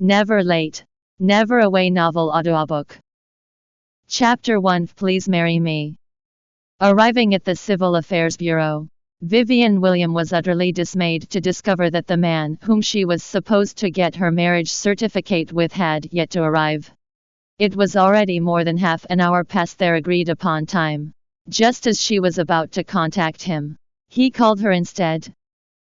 Never late. Never away novel audiobook. Chapter 1 Please Marry Me. Arriving at the Civil Affairs Bureau, Vivian William was utterly dismayed to discover that the man whom she was supposed to get her marriage certificate with had yet to arrive. It was already more than half an hour past their agreed upon time. Just as she was about to contact him, he called her instead.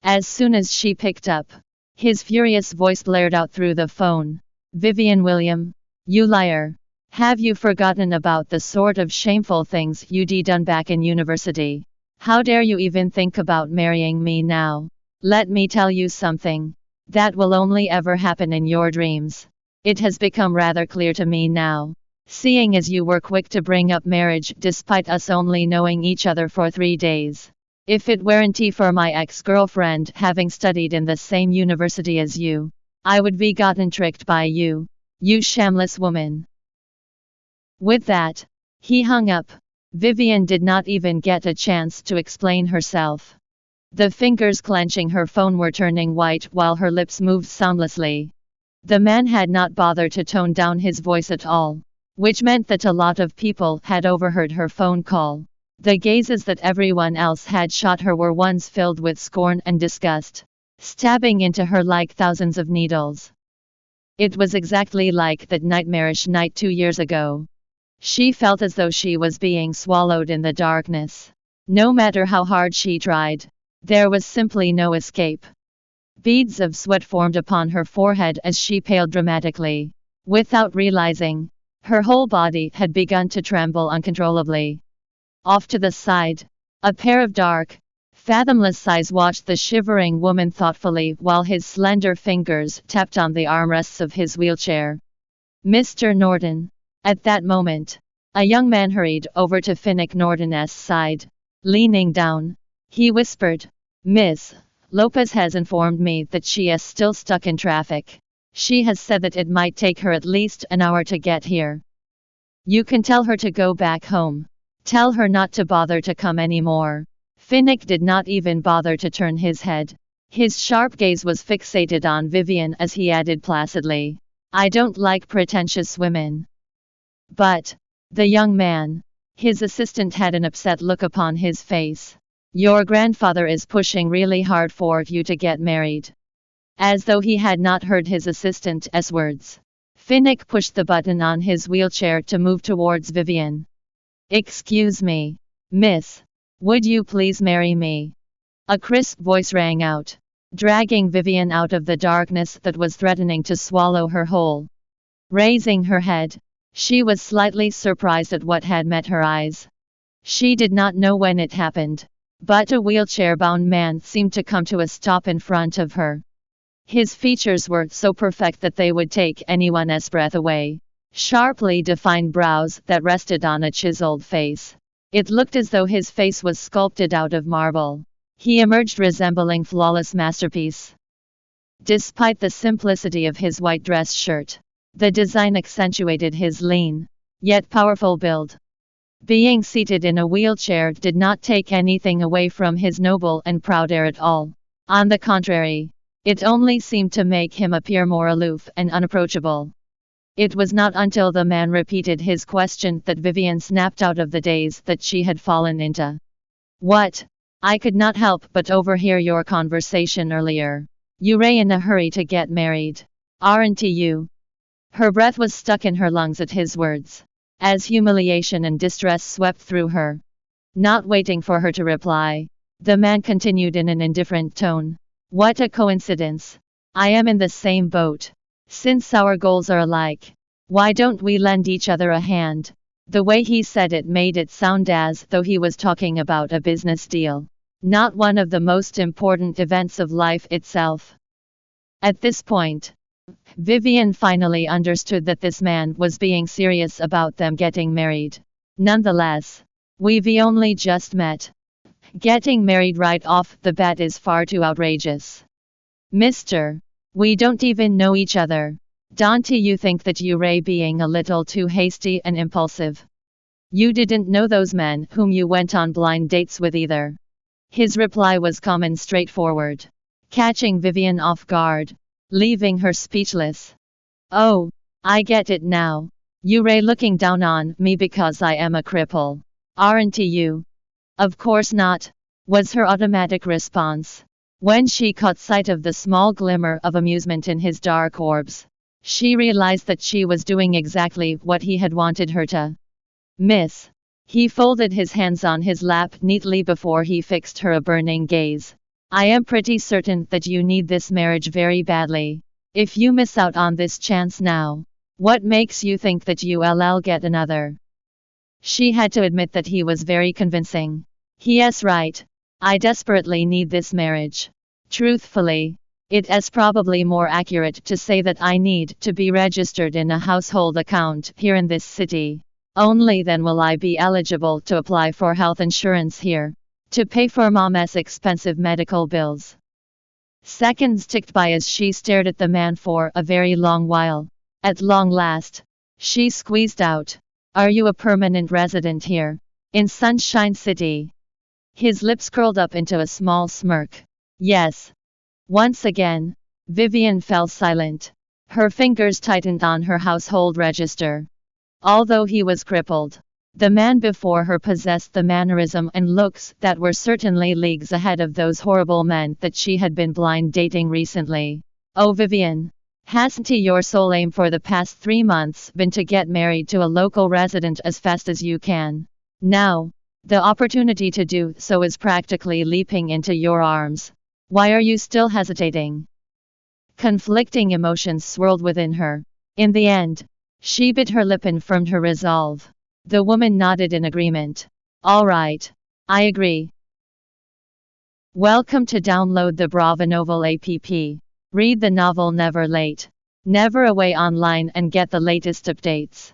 As soon as she picked up, his furious voice blared out through the phone. Vivian William, you liar. Have you forgotten about the sort of shameful things you'd done back in university? How dare you even think about marrying me now? Let me tell you something. That will only ever happen in your dreams. It has become rather clear to me now, seeing as you were quick to bring up marriage despite us only knowing each other for 3 days. If it weren't for my ex-girlfriend having studied in the same university as you, I would be gotten tricked by you, you shameless woman. With that, he hung up. Vivian did not even get a chance to explain herself. The fingers clenching her phone were turning white while her lips moved soundlessly. The man had not bothered to tone down his voice at all, which meant that a lot of people had overheard her phone call. The gazes that everyone else had shot her were ones filled with scorn and disgust, stabbing into her like thousands of needles. It was exactly like that nightmarish night 2 years ago. She felt as though she was being swallowed in the darkness. No matter how hard she tried, there was simply no escape. Beads of sweat formed upon her forehead as she paled dramatically. Without realizing, her whole body had begun to tremble uncontrollably. Off to the side, a pair of dark, fathomless eyes watched the shivering woman thoughtfully while his slender fingers tapped on the armrests of his wheelchair. Mr. Norton. At that moment, a young man hurried over to Finnick Norton's side. Leaning down, he whispered, "Miss, Lopez has informed me that she is still stuck in traffic. She has said that it might take her at least an hour to get here. You can tell her to go back home. Tell her not to bother to come anymore." Finnick did not even bother to turn his head. His sharp gaze was fixated on Vivian as he added placidly, "I don't like pretentious women." But the young man, his assistant, had an upset look upon his face. "Your grandfather is pushing really hard for you to get married." As though he had not heard his assistant's words, Finnick pushed the button on his wheelchair to move towards Vivian. "Excuse me, miss. Would you please marry me?" A crisp voice rang out, dragging Vivian out of the darkness that was threatening to swallow her whole. Raising her head, she was slightly surprised at what had met her eyes. She did not know when it happened, but a wheelchair-bound man seemed to come to a stop in front of her. His features were so perfect that they would take anyone's breath away. Sharply defined brows that rested on a chiseled face. It looked as though his face was sculpted out of marble. He emerged resembling flawless masterpiece. Despite the simplicity of his white dress shirt, the design accentuated his lean, yet powerful build. Being seated in a wheelchair did not take anything away from his noble and proud air at all. On the contrary, it only seemed to make him appear more aloof and unapproachable. It was not until the man repeated his question that Vivian snapped out of the daze that she had fallen into. "What? I could not help but overhear your conversation earlier. You're in a hurry to get married, aren't you?" Her breath was stuck in her lungs at his words, as humiliation and distress swept through her. Not waiting for her to reply, the man continued in an indifferent tone. "What a coincidence. I am in the same boat. Since our goals are alike, why don't we lend each other a hand?" The way he said it made it sound as though he was talking about a business deal, not one of the most important events of life itself. At this point, Vivian finally understood that this man was being serious about them getting married. Nonetheless, "We've only just met. Getting married right off the bat is far too outrageous. Mister, we don't even know each other. Don't you think that you're being a little too hasty and impulsive? You didn't know those men whom you went on blind dates with either." His reply was calm and straightforward, catching Vivian off guard, leaving her speechless. Oh, I get it now. You're looking down on me because I am a cripple, aren't you? Of course not, was her automatic response. When she caught sight of the small glimmer of amusement in his dark orbs, she realized that she was doing exactly what he had wanted her to. Miss. He folded his hands on his lap neatly before he fixed her a burning gaze. I am pretty certain that you need this marriage very badly. If you miss out on this chance now, what makes you think that you'll get another? She had to admit that he was very convincing. Yes, right. I desperately need this marriage. Truthfully, it is probably more accurate to say that I need to be registered in a household account here in this city. Only then will I be eligible to apply for health insurance here, to pay for Mom's expensive medical bills. Seconds ticked by as she stared at the man for a very long while. At long last, she squeezed out, Are you a permanent resident here? In Sunshine City? His lips curled up into a small smirk. Yes. Once again, Vivian fell silent. Her fingers tightened on her household register. Although he was crippled, the man before her possessed the mannerism and looks that were certainly leagues ahead of those horrible men that she had been blind dating recently. Oh Vivian, hasn't your sole aim for the past 3 months been to get married to a local resident as fast as you can? Now, the opportunity to do so is practically leaping into your arms. Why are you still hesitating? Conflicting emotions swirled within her. In the end, she bit her lip and firmed her resolve. The woman nodded in agreement. All right, I agree. Welcome to download the Bravonovel app. Read the novel Never Late, Never Away online and get the latest updates.